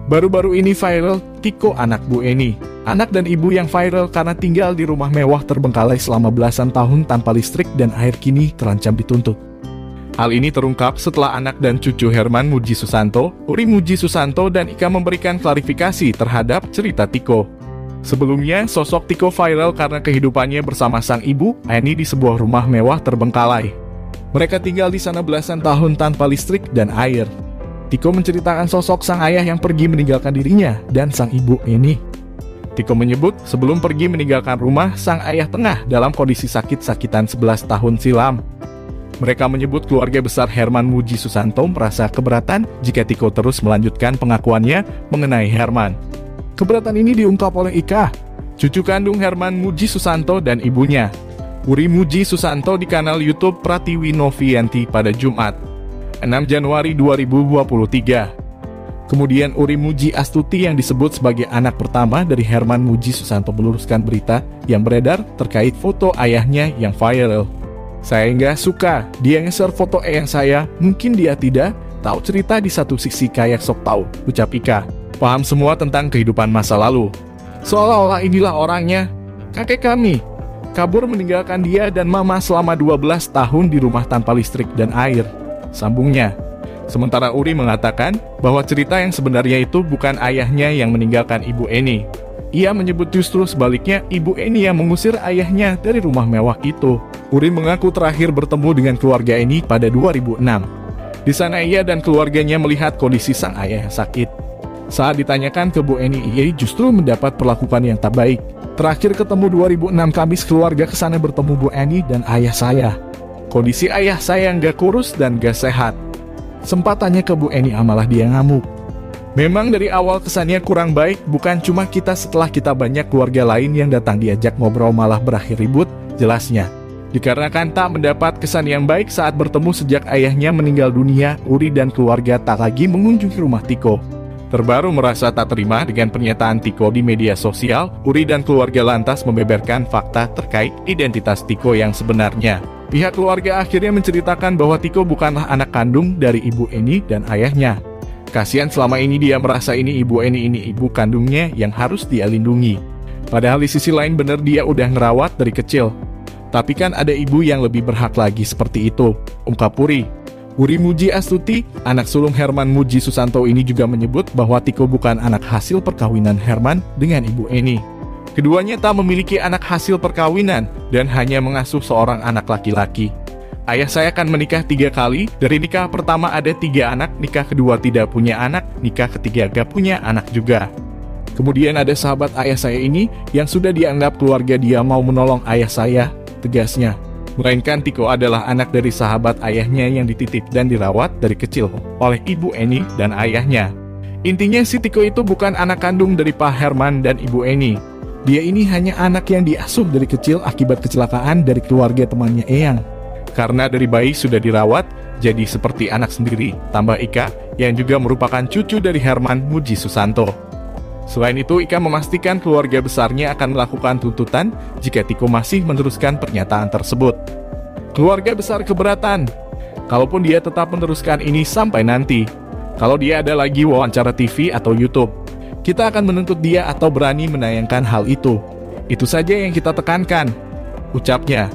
Baru-baru ini viral, Tiko anak Bu Eni. Anak dan ibu yang viral karena tinggal di rumah mewah terbengkalai selama belasan tahun tanpa listrik dan air kini terancam dituntut. Hal ini terungkap setelah anak dan cucu Herman Muji Susanto, Uri Muji Susanto dan Ika memberikan klarifikasi terhadap cerita Tiko. Sebelumnya, sosok Tiko viral karena kehidupannya bersama sang ibu, Eni, di sebuah rumah mewah terbengkalai. Mereka tinggal di sana belasan tahun tanpa listrik dan air. Tiko menceritakan sosok sang ayah yang pergi meninggalkan dirinya dan sang ibu Eni. Tiko menyebut sebelum pergi meninggalkan rumah, sang ayah tengah dalam kondisi sakit-sakitan 11 tahun silam. Mereka menyebut keluarga besar Herman Muji Susanto merasa keberatan jika Tiko terus melanjutkan pengakuannya mengenai Herman. Keberatan ini diungkap oleh Ika, cucu kandung Herman Muji Susanto dan ibunya, Uri Muji Susanto, di kanal YouTube Pratiwi Novianti pada Jumat, 6 Januari 2023. Kemudian Uri Muji Astuti yang disebut sebagai anak pertama dari Herman Muji Susanto meluruskan berita yang beredar terkait foto ayahnya yang viral. Saya nggak suka dia nge-share foto eyang saya, mungkin dia tidak tahu cerita di satu sisi kayak sok tahu, ucap Ika. Paham semua tentang kehidupan masa lalu. Seolah-olah inilah orangnya. Kakek kami kabur meninggalkan dia dan mama selama 12 tahun di rumah tanpa listrik dan air, sambungnya. Sementara Uri mengatakan bahwa cerita yang sebenarnya itu bukan ayahnya yang meninggalkan ibu Eni. Ia menyebut justru sebaliknya ibu Eni yang mengusir ayahnya dari rumah mewah itu. Uri mengaku terakhir bertemu dengan keluarga Eni pada 2006. Di sana ia dan keluarganya melihat kondisi sang ayah yang sakit. Saat ditanyakan ke Bu Eni, ia justru mendapat perlakuan yang tak baik. Terakhir ketemu 2006 Kamis, keluarga kesana bertemu Bu Eni dan ayah saya. Kondisi ayah saya nggak kurus dan nggak sehat. Sempat tanya ke Bu Eni, malah dia ngamuk. Memang dari awal kesannya kurang baik, bukan cuma kita, setelah kita banyak keluarga lain yang datang diajak ngobrol malah berakhir ribut, jelasnya. Dikarenakan tak mendapat kesan yang baik saat bertemu sejak ayahnya meninggal dunia, Uri dan keluarga tak lagi mengunjungi rumah Tiko. Terbaru merasa tak terima dengan pernyataan Tiko di media sosial, Uri dan keluarga lantas membeberkan fakta terkait identitas Tiko yang sebenarnya. Pihak keluarga akhirnya menceritakan bahwa Tiko bukanlah anak kandung dari ibu Eni dan ayahnya. Kasihan selama ini dia merasa ini ibu Eni, ini ibu kandungnya yang harus dia lindungi. Padahal di sisi lain bener dia udah ngerawat dari kecil. Tapi kan ada ibu yang lebih berhak lagi seperti itu, ungkap Uri. Uri Muji Astuti, anak sulung Herman Muji Susanto ini juga menyebut bahwa Tiko bukan anak hasil perkawinan Herman dengan ibu Eni. Keduanya tak memiliki anak hasil perkawinan dan hanya mengasuh seorang anak laki-laki. Ayah saya kan menikah 3 kali, dari nikah pertama ada 3 anak, nikah kedua tidak punya anak, nikah ketiga gak punya anak juga. Kemudian ada sahabat ayah saya ini yang sudah dianggap keluarga dia mau menolong ayah saya, tegasnya. Melainkan Tiko adalah anak dari sahabat ayahnya yang dititip dan dirawat dari kecil oleh ibu Eni dan ayahnya. Intinya si Tiko itu bukan anak kandung dari Pak Herman dan ibu Eni. Dia ini hanya anak yang diasuh dari kecil akibat kecelakaan dari keluarga temannya Eyang. Karena dari bayi sudah dirawat, jadi seperti anak sendiri, tambah Ika, yang juga merupakan cucu dari Herman Muji Susanto. Selain itu, Ika memastikan keluarga besarnya akan melakukan tuntutan jika Tiko masih meneruskan pernyataan tersebut. Keluarga besar keberatan, kalaupun dia tetap meneruskan ini sampai nanti. Kalau dia ada lagi wawancara TV atau YouTube, kita akan menuntut dia atau berani menayangkan hal itu. Itu saja yang kita tekankan, ucapnya.